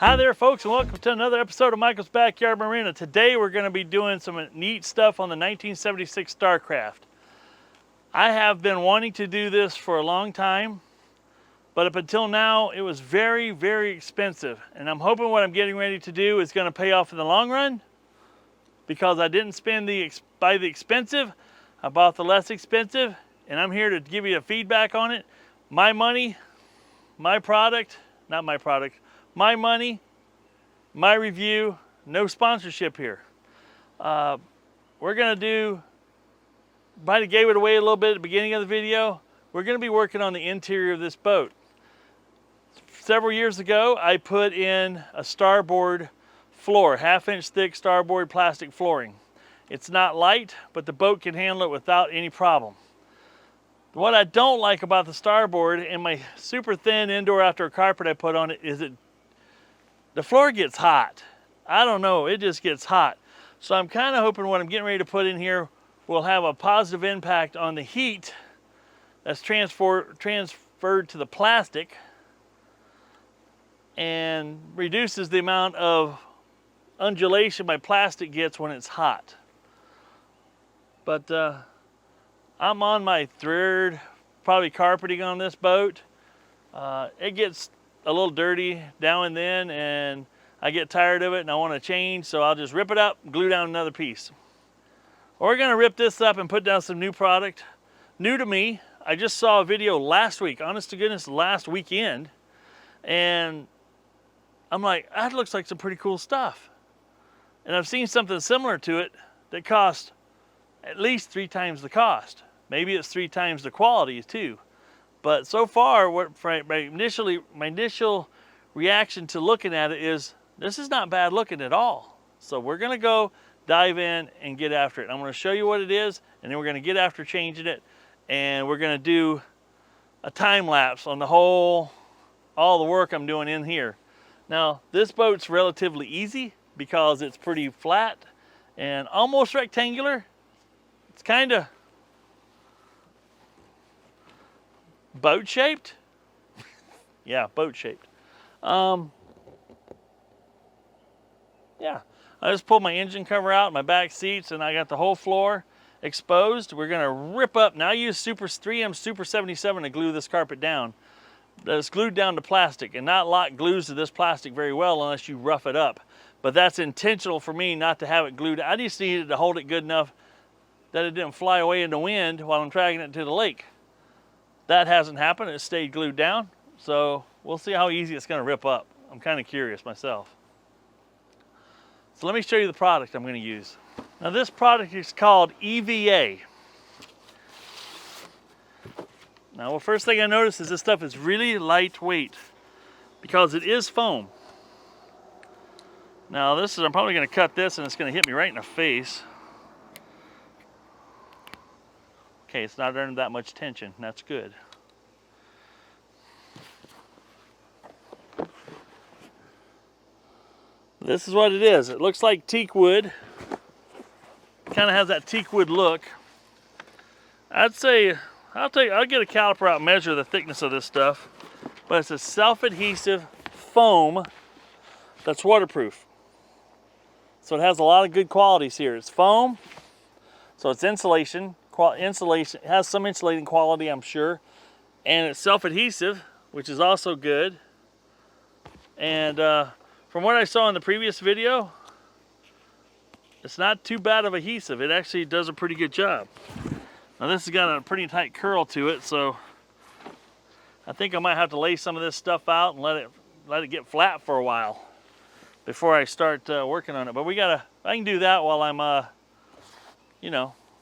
Hi there folks, and welcome to another episode of Michael's Backyard Marina. Today we're going to be doing some neat stuff on the 1976 Starcraft. I have been wanting to do this for a long time, but up until now it was very, very expensive. And I'm hoping what I'm getting ready to do is going to pay off in the long run, because I didn't buy the expensive, I bought the less expensive, and I'm here to give you a feedback on it. My money, my product, not my product, my money, my review, no sponsorship here. We're gonna do, might have gave it away a little bit at the beginning of the video, we're gonna be working on the interior of this boat. Several years ago, I put in a starboard floor, 1/2 inch thick starboard plastic flooring. It's not light, but the boat can handle it without any problem. What I don't like about the starboard and my super thin indoor outdoor carpet I put on it is the floor gets hot. I don't know, it just gets hot. So I'm kind of hoping what I'm getting ready to put in here will have a positive impact on the heat that's transferred to the plastic and reduces the amount of undulation my plastic gets when it's hot. But I'm on my third probably carpeting on this boat. It gets a little dirty now and then, and I get tired of it and I want to change, so I'll just rip it up and glue down another piece. We're going to rip this up and put down some new product. New to me. I just saw a video last week, honest to goodness, last weekend, and I'm like, that looks like some pretty cool stuff. And I've seen something similar to it that cost at least 3 times the cost. Maybe it's 3 times the quality too. But so far, my initial reaction to looking at it is, this is not bad looking at all. So we're gonna go dive in and get after it. I'm gonna show you what it is, and then we're gonna get after changing it, and we're gonna do a time lapse on all the work I'm doing in here. Now, this boat's relatively easy because it's pretty flat and almost rectangular. It's kind of boat shaped. Yeah, boat shaped. Yeah, I just pulled my engine cover out, my back seats, and I got the whole floor exposed. We're gonna rip up. Now I use 3M Super 77 to glue this carpet down. It's glued down to plastic, and not a lot glues to this plastic very well unless you rough it up. But that's intentional for me not to have it glued. I just needed to hold it good enough that it didn't fly away in the wind while I'm dragging it to the lake. That hasn't happened. It stayed glued down. So we'll see how easy it's going to rip up. I'm kind of curious myself. So let me show you the product I'm going to use. Now this product is called EVA. Now the first thing I noticed is this stuff is really lightweight because it is foam. Now I'm probably going to cut this and it's going to hit me right in the face. Okay, it's not under that much tension. That's good. This is what it is. It looks like teak wood. Kind of has that teak wood look. I'd say, I'll get a caliper out and measure the thickness of this stuff. But it's a self-adhesive foam that's waterproof. So it has a lot of good qualities here. It's foam, so it's insulation. It has some insulating quality, I'm sure, and it's self-adhesive, which is also good. And from what I saw in the previous video, it's not too bad of adhesive. It actually does a pretty good job. Now this has got a pretty tight curl to it, so I think I might have to lay some of this stuff out and let it get flat for a while before I start working on it. But I can do that while I'm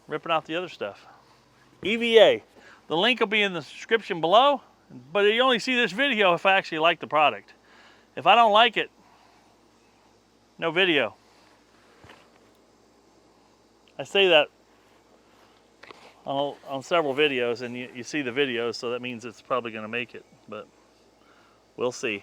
ripping out the other stuff. EVA. The link will be in the description below, but you only see this video if I actually like the product. If I don't like it, no video. I say that on several videos, and you see the videos, so that means it's probably going to make it, but we'll see.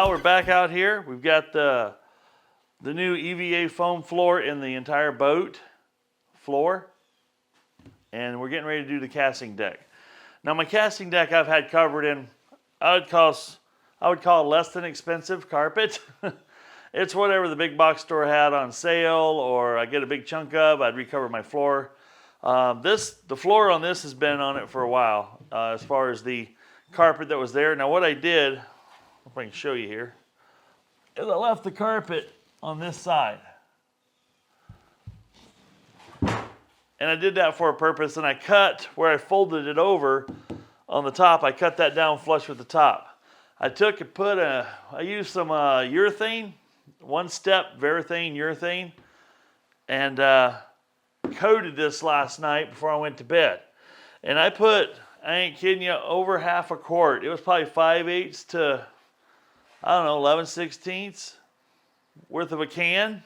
Well, we're back out here. We've got the new EVA foam floor in the entire boat floor. And we're getting ready to do the casting deck. Now my casting deck I've had covered in, I would call less than expensive carpet. It's whatever the big box store had on sale, or I get a big chunk of, I'd recover my floor. The floor on this has been on it for a while, as far as the carpet that was there. Now what I did, if I can show you here, is I left the carpet on this side. And I did that for a purpose, and I cut where I folded it over on the top, I cut that down flush with the top. I used some urethane, one-step Varathane urethane, and coated this last night before I went to bed. And I ain't kidding you, over half a quart. It was probably 5/8 to, I don't know, 11/16 worth of a can.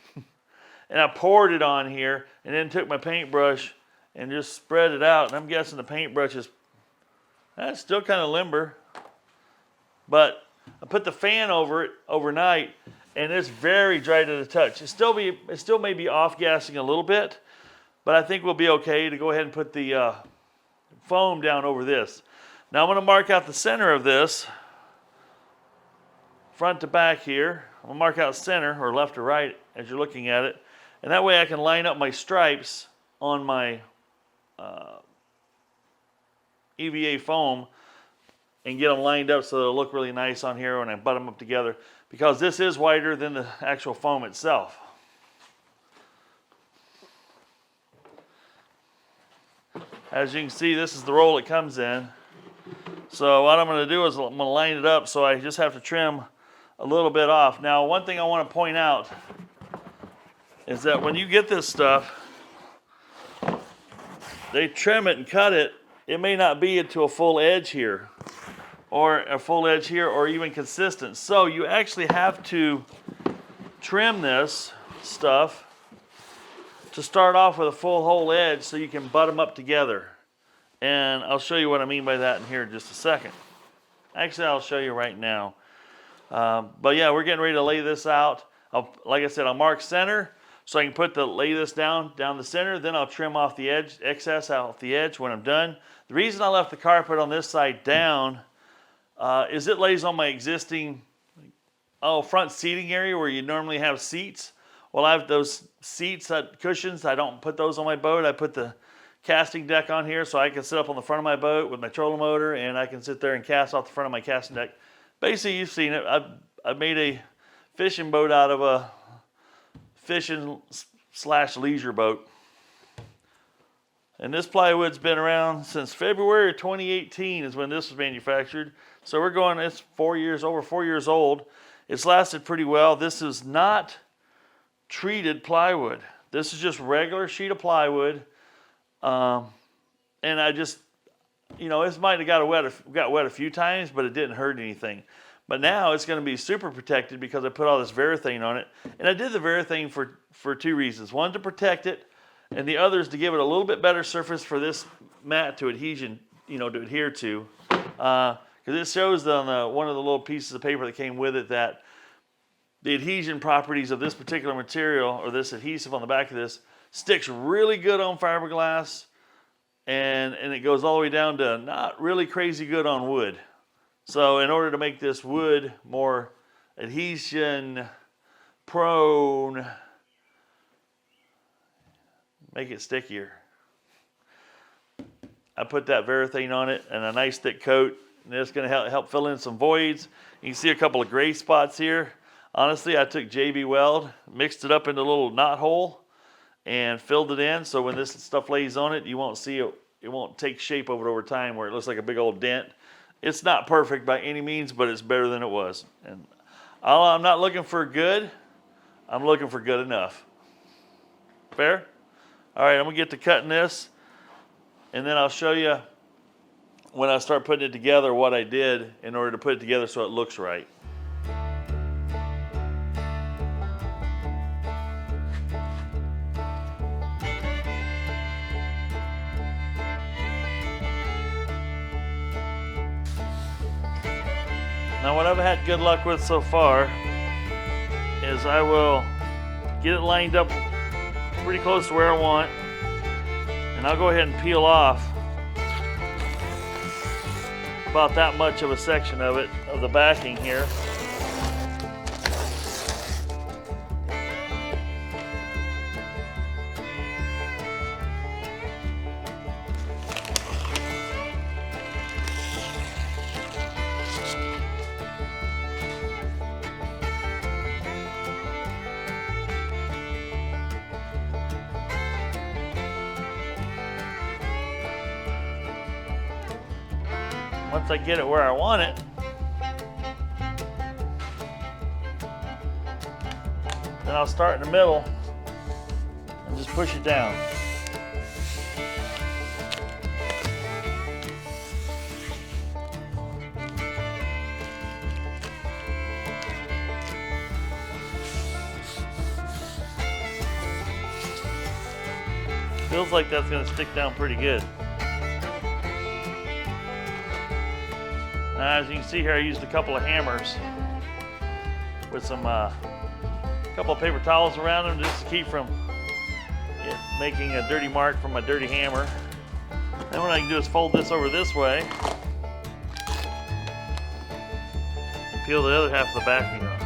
And I poured it on here and then took my paintbrush and just spread it out. And I'm guessing the paintbrush is still kind of limber. But I put the fan over it overnight, and it's very dry to the touch. It still may be off-gassing a little bit, but I think we'll be okay to go ahead and put the foam down over this. Now I'm going to mark out the center of this, front to back here. I'm going to mark out center, or left to right, as you're looking at it. And that way I can line up my stripes on my EVA foam and get them lined up so they'll look really nice on here when I butt them up together, because this is wider than the actual foam itself. As you can see, this is the roll it comes in. So what I'm going to do is I'm going to line it up, so I just have to trim a little bit off. Now, one thing I want to point out is that when you get this stuff, they trim it and cut it. It may not be into a full edge here, or a full edge here, or even consistent. So you actually have to trim this stuff to start off with a full whole edge so you can butt them up together. And I'll show you what I mean by that in here in just a second. Actually, I'll show you right now. But yeah, we're getting ready to lay this out. Like I said, I'll mark center so I can lay this down the center. Then I'll trim off the edge, excess off the edge when I'm done. The reason I left the carpet on this side down is it lays on my existing front seating area where you normally have seats. Well, I have those seats, cushions. I don't put those on my boat. I put the casting deck on here so I can sit up on the front of my boat with my trolling motor, and I can sit there and cast off the front of my casting deck. Basically, you've seen it. I've made a fishing boat out of a fishing/leisure boat. And this plywood's been around since February 2018 is when this was manufactured. So it's over 4 years old. It's lasted pretty well. This is not treated plywood. This is just regular sheet of plywood. And I just, it might have got wet a few times, but it didn't hurt anything. But now it's going to be super protected because I put all this Varathane on it. And I did the Varathane for two reasons. One, to protect it, and the other is to give it a little bit better surface for this mat to adhere to. Because it shows on one of the little pieces of paper that came with it that the adhesion properties of this particular material, or this adhesive on the back of this, sticks really good on fiberglass, and it goes all the way down to not really crazy good on wood. So in order to make this wood more adhesion prone, make it stickier, I put that Varathane on it and a nice thick coat, and it's going to help fill in some voids. You can see a couple of gray spots here. Honestly, I took JB Weld, mixed it up into a little knot hole, and filled it in, so when this stuff lays on it, you won't see it. It won't take shape over time where it looks like a big old dent. It's not perfect by any means, but it's better than it was. And I'm not looking for good. I'm looking for good enough. Fair? All right, I'm gonna get to cutting this, and then I'll show you when I start putting it together what I did in order to put it together so it looks right. Now what I've had good luck with so far is I will get it lined up pretty close to where I want, and I'll go ahead and peel off about that much of a section of it, of the backing here. Once I get it where I want it, then I'll start in the middle and just push it down. Feels like that's going to stick down pretty good. As you can see here, I used a couple of hammers with some couple of paper towels around them just to keep from it making a dirty mark from my dirty hammer. Then what I can do is fold this over this way and peel the other half of the backing off.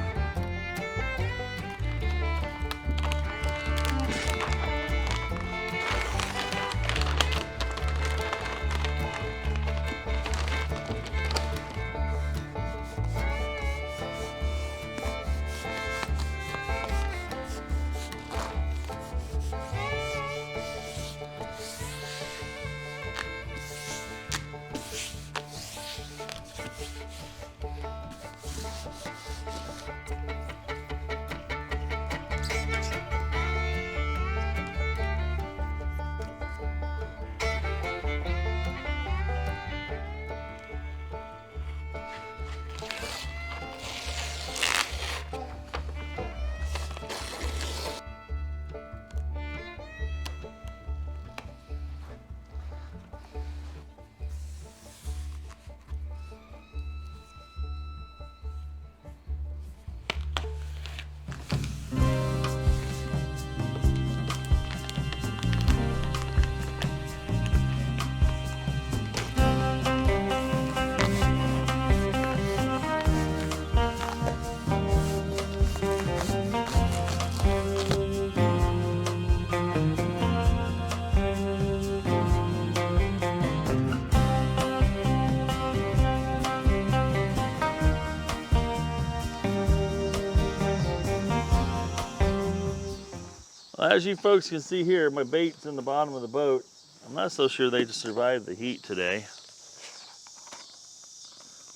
Well, as you folks can see here, my bait's in the bottom of the boat. I'm not so sure they just survived the heat today.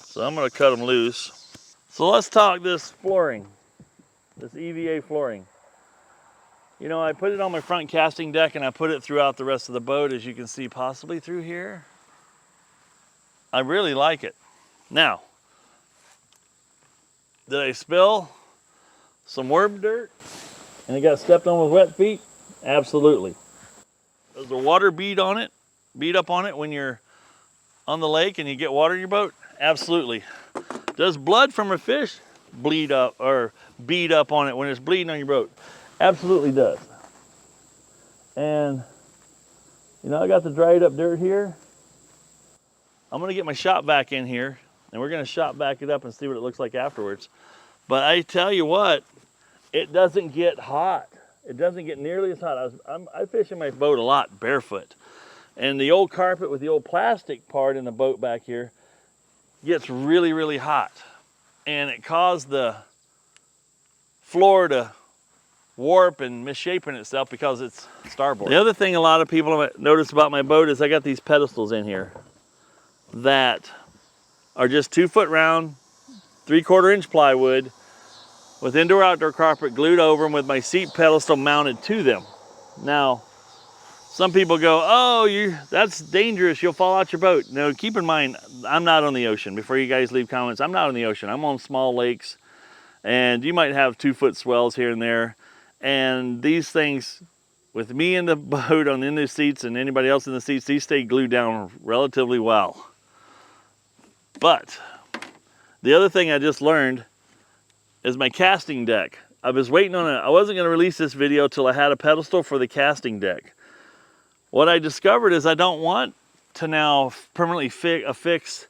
So I'm gonna cut them loose. So let's talk this flooring, this EVA flooring. You know, I put it on my front casting deck and I put it throughout the rest of the boat, as you can see possibly through here. I really like it. Now, did I spill some worm dirt and it got stepped on with wet feet? Absolutely. Does the water bead up on it when you're on the lake and you get water in your boat? Absolutely. Does blood from a fish bleed up or bead up on it when it's bleeding on your boat? Absolutely does. And you know, I got the dried up dirt here. I'm gonna get my shop vac in here and we're gonna shop vac it up and see what it looks like afterwards. But I tell you what, it doesn't get hot. It doesn't get nearly as hot. I fish in my boat a lot barefoot. And the old carpet with the old plastic part in the boat back here gets really, really hot. And it caused the floor to warp and misshapen itself because it's starboard. The other thing a lot of people have noticed about my boat is I got these pedestals in here that are just 2 foot round, 3/4 inch plywood with indoor-outdoor carpet glued over them with my seat pedestal mounted to them. Now, some people go, oh, that's dangerous, you'll fall out your boat. No, keep in mind, I'm not on the ocean. Before you guys leave comments, I'm not on the ocean. I'm on small lakes, and you might have 2 foot swells here and there. And these things, with me in the boat in the seats and anybody else in the seats, these stay glued down relatively well. But The other thing I just learned is my casting deck. I was waiting on it. I wasn't going to release this video till I had a pedestal for the casting deck. What I discovered is I don't want to now permanently affix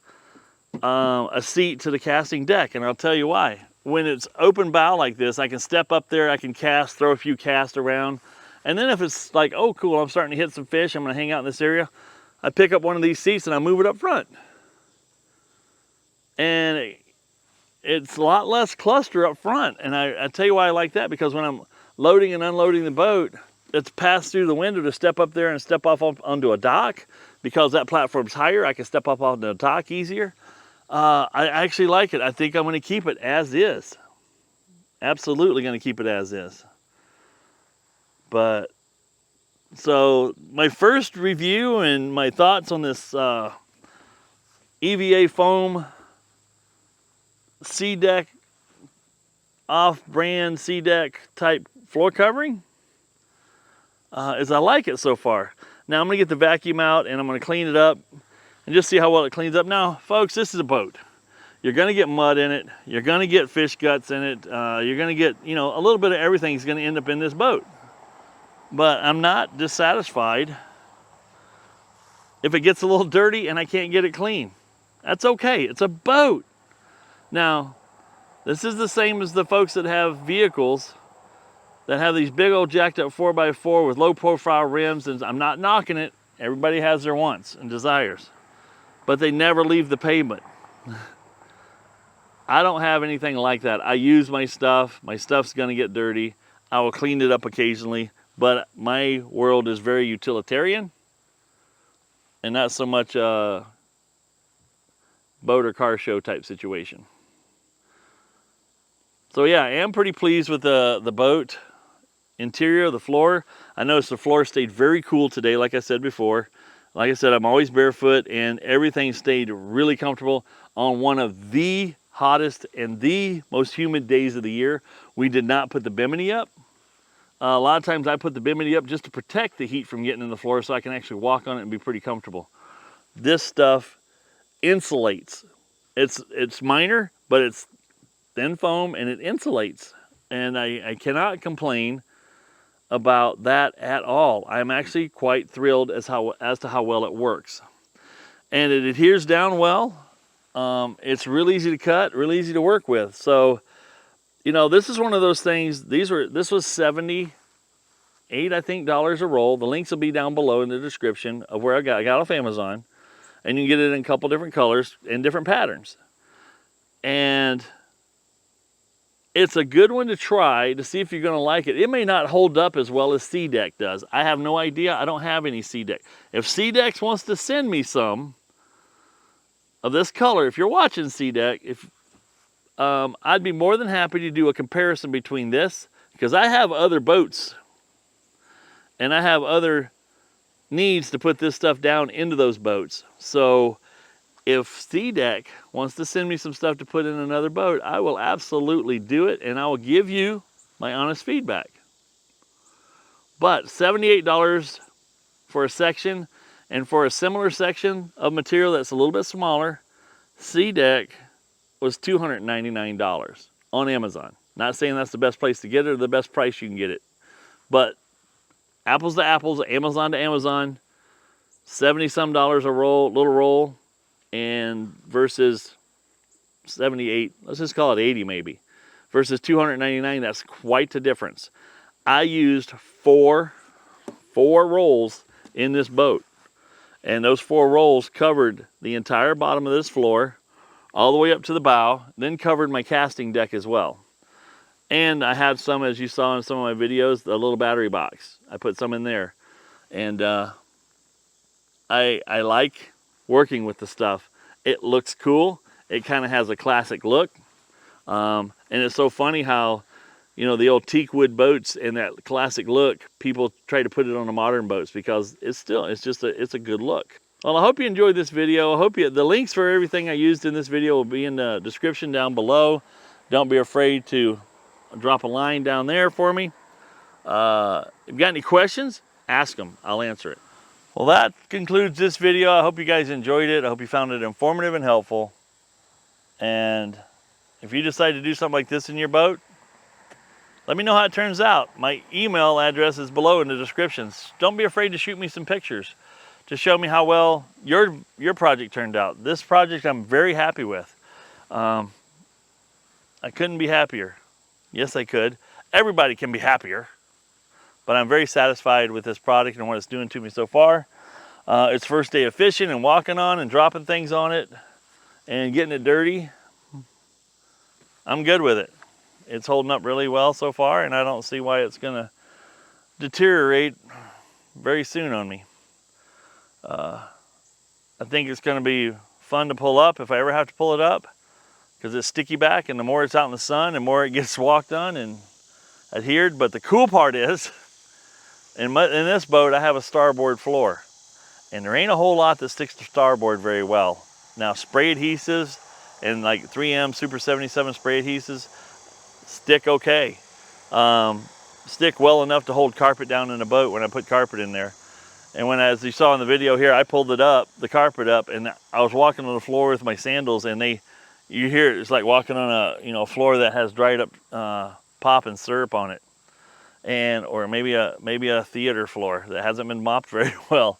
a seat to the casting deck, and I'll tell you why. When it's open bow like this, I can step up there, I can cast, throw a few casts around, and then if it's like, oh cool, I'm starting to hit some fish, I'm going to hang out in this area, I pick up one of these seats and I move it up front. And it's a lot less cluster up front, and I tell you why I like that, because when I'm loading and unloading the boat, it's passed through the window to step up there and step off onto a dock. Because that platform's higher, I can step up onto the dock easier. I actually like it. I think I'm going to keep it as is. Absolutely going to keep it as is. But, so my first review and my thoughts on this EVA foam C-deck, off-brand C-deck type floor covering is I like it so far. Now I'm going to get the vacuum out and I'm going to clean it up and just see how well it cleans up. Now, folks, this is a boat. You're going to get mud in it. You're going to get fish guts in it. You're going to get, you know, a little bit of everything is going to end up in this boat. But I'm not dissatisfied if it gets a little dirty and I can't get it clean. That's okay. It's a boat. Now, this is the same as the folks that have vehicles that have these big old jacked up 4x4 with low profile rims, and I'm not knocking it. Everybody has their wants and desires, but they never leave the pavement. I don't have anything like that. I use my stuff's gonna get dirty. I will clean it up occasionally, but my world is very utilitarian and not so much a boat or car show type situation. So yeah, I am pretty pleased with the boat interior, the floor. I noticed the floor stayed very cool today, like I said before. Like I said, I'm always barefoot, and everything stayed really comfortable on one of the hottest and the most humid days of the year. We did not put the bimini up. A lot of times I put the bimini up just to protect the heat from getting in the floor so I can actually walk on it and be pretty comfortable. This stuff insulates. It's minor, but it's thin foam and it insulates, and I cannot complain about that at all. I'm actually quite thrilled as to how well it works, and it adheres down well. It's real easy to cut, real easy to work with. So, you know, this is one of those things. This was $78, I think, dollars a roll. The links will be down below in the description of where I got off Amazon, and you can get it in a couple different colors and different patterns. And it's a good one to try to see if you're going to like it. It may not hold up as well as C-Deck does. I have no idea. I don't have any C-Deck. If C-Deck wants to send me some of this color, if you're watching C-Deck, I'd be more than happy to do a comparison between this, because I have other boats and I have other needs to put this stuff down into those boats. So if C-Deck wants to send me some stuff to put in another boat, I will absolutely do it, and I will give you my honest feedback. But $78 for a section, and for a similar section of material that's a little bit smaller, C-Deck was $299 on Amazon. Not saying that's the best place to get it or the best price you can get it, but apples to apples, Amazon to Amazon, 70-some dollars a roll, little roll, and versus 78, let's just call it 80 maybe, versus 299, that's quite the difference. I used four rolls in this boat, and those 4 rolls covered the entire bottom of this floor, all the way up to the bow, then covered my casting deck as well. And I had some, as you saw in some of my videos, the little battery box. I put some in there, and I like working with the stuff. It looks cool. It kind of has a classic look, and it's so funny how, you know, the old teak wood boats and that classic look, people try to put it on the modern boats because it's a good look. Well, I hope you enjoyed this video. I hope the links for everything I used in this video will be in the description down below. Don't be afraid to drop a line down there for me. If you got any questions, ask them. I'll answer it. Well, that concludes this video. I hope you guys enjoyed it. I hope you found it informative and helpful. And if you decide to do something like this in your boat, let me know how it turns out. My email address is below in the descriptions. Don't be afraid to shoot me some pictures to show me how well your project turned out. This project I'm very happy with. I couldn't be happier. Yes, I could. Everybody can be happier, but I'm very satisfied with this product and what it's doing to me so far. It's first day of fishing and walking on and dropping things on it and getting it dirty. I'm good with it. It's holding up really well so far, and I don't see why it's gonna deteriorate very soon on me. I think it's gonna be fun to pull up if I ever have to pull it up, because it's sticky back, and the more it's out in the sun, the more it gets walked on and adhered. But the cool part is, in this boat, I have a starboard floor, and there ain't a whole lot that sticks to starboard very well. Now, spray adhesives and like 3M Super 77 spray adhesives stick okay. Stick well enough to hold carpet down in a boat when I put carpet in there. And when, as you saw in the video here, I pulled it up, the carpet up, and I was walking on the floor with my sandals, and you hear it's like walking on a floor that has dried up pop and syrup on it, or maybe a theater floor that hasn't been mopped very well.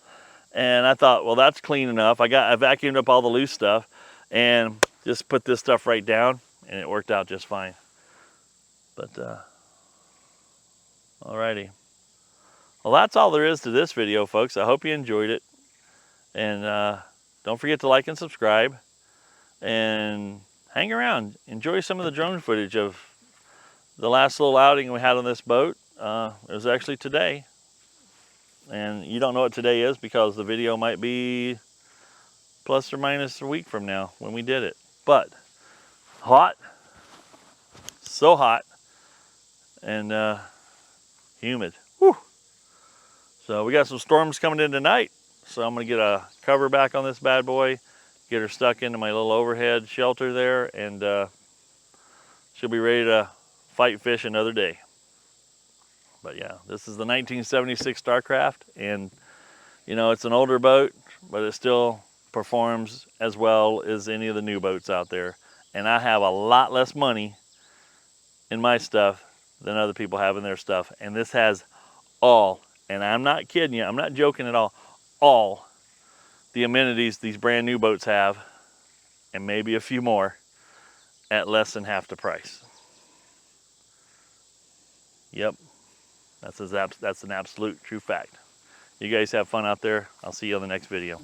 And I thought, well, that's clean enough. I vacuumed up all the loose stuff and just put this stuff right down, and it worked out just fine. But alrighty. Well, that's all there is to this video, folks. I hope you enjoyed it. And don't forget to like and subscribe. And hang around. Enjoy some of the drone footage of the last little outing we had on this boat. It was actually today. And you don't know what today is because the video might be plus or minus a week from now when we did it. But hot. So hot. And humid. Whew. So we got some storms coming in tonight. So I'm gonna get a cover back on this bad boy, get her stuck into my little overhead shelter there, and she'll be ready to fight fish another day. But yeah, this is the 1976 Starcraft, and you know, it's an older boat, but it still performs as well as any of the new boats out there. And I have a lot less money in my stuff than other people have in their stuff. And this has all, and I'm not kidding you, I'm not joking at all the amenities these brand new boats have, and maybe a few more, at less than half the price. Yep, that's an absolute true fact. You guys have fun out there. I'll see you on the next video.